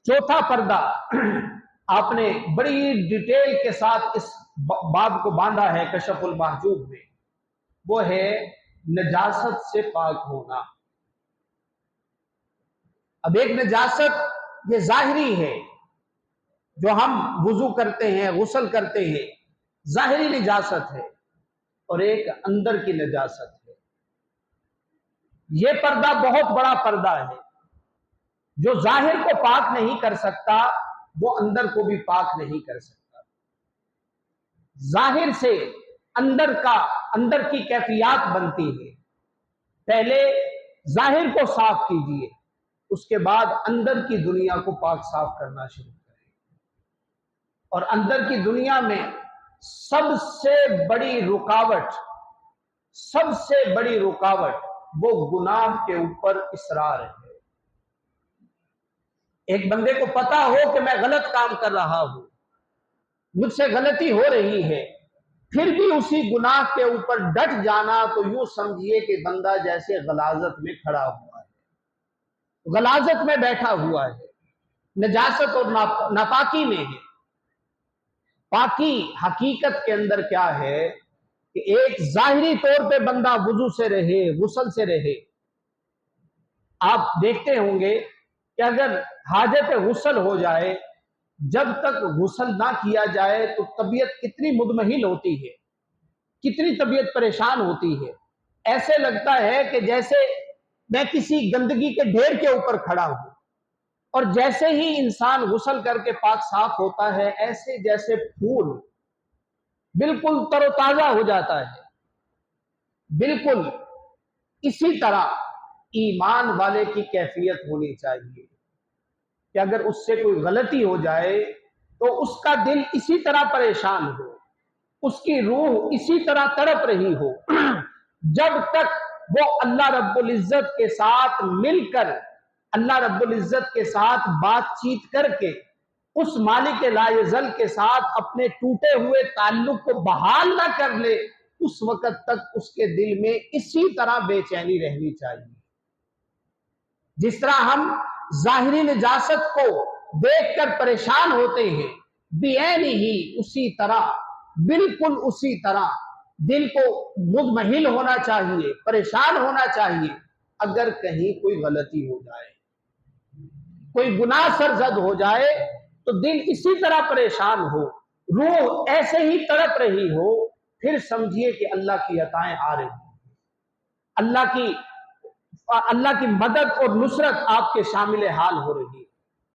چوتھا پردہ آپ نے بڑی ڈیٹیل کے ساتھ اس باب کو باندھا ہے کشف المحجوب میں، وہ ہے نجاست سے پاک ہونا۔ اب ایک نجاست یہ ظاہری ہے، جو ہم وضو کرتے ہیں، غسل کرتے ہیں، ظاہری نجاست ہے، اور ایک اندر کی نجاست ہے۔ یہ پردہ بہت بڑا پردہ ہے، جو ظاہر کو پاک نہیں کر سکتا وہ اندر کو بھی پاک نہیں کر سکتا۔ ظاہر سے اندر کی کیفیات بنتی ہے۔ پہلے ظاہر کو صاف کیجئے، اس کے بعد اندر کی دنیا کو پاک صاف کرنا شروع کریں۔ اور اندر کی دنیا میں سب سے بڑی رکاوٹ وہ گناہ کے اوپر اصرار ہے۔ ایک بندے کو پتا ہو کہ میں غلط کام کر رہا ہوں، مجھ سے غلطی ہو رہی ہے، پھر بھی اسی گناہ کے اوپر ڈٹ جانا، تو یوں سمجھیے کہ بندہ جیسے غلاظت میں کھڑا ہوا ہے، غلاظت میں بیٹھا ہوا ہے، نجاست اور ناپاکی میں ہے۔ پاکی حقیقت کے اندر کیا ہے کہ ایک ظاہری طور پہ بندہ وضو سے رہے، غسل سے رہے۔ آپ دیکھتے ہوں گے کہ اگر حاجت غسل ہو جائے، جب تک غسل نہ کیا جائے تو طبیعت کتنی مدمحل ہوتی ہے، کتنی طبیعت پریشان ہوتی ہے۔ ایسے لگتا ہے کہ جیسے میں کسی گندگی کے ڈھیر کے اوپر کھڑا ہوں، اور جیسے ہی انسان غسل کر کے پاک صاف ہوتا ہے، ایسے جیسے پھول بالکل تر و تازہ ہو جاتا ہے۔ بالکل اسی طرح ایمان والے کی کیفیت ہونی چاہیے کہ اگر اس سے کوئی غلطی ہو جائے تو اس کا دل اسی طرح پریشان ہو، اس کی روح اسی طرح تڑپ رہی ہو، جب تک وہ اللہ رب العزت کے ساتھ مل کر، اللہ رب العزت کے ساتھ بات چیت کر کے، اس مالک لا یزل کے ساتھ اپنے ٹوٹے ہوئے تعلق کو بحال نہ کر لے، اس وقت تک اس کے دل میں اسی طرح بے چینی رہنی چاہیے۔ جس طرح ہم ظاہری نجاست کو دیکھ کر پریشان ہوتے ہیں، بعینہ ہی اسی طرح، بالکل اسی طرح دل کو مضمحل ہونا چاہیے، پریشان ہونا چاہیے اگر کہیں کوئی غلطی ہو جائے، کوئی گناہ سرزد ہو جائے تو دل اسی طرح پریشان ہو، روح ایسے ہی تڑپ رہی ہو، پھر سمجھیے کہ اللہ کی عطائیں آ رہی ہیں، اللہ کی مدد اور نصرت آپ کے شامل حال ہو رہی ہے۔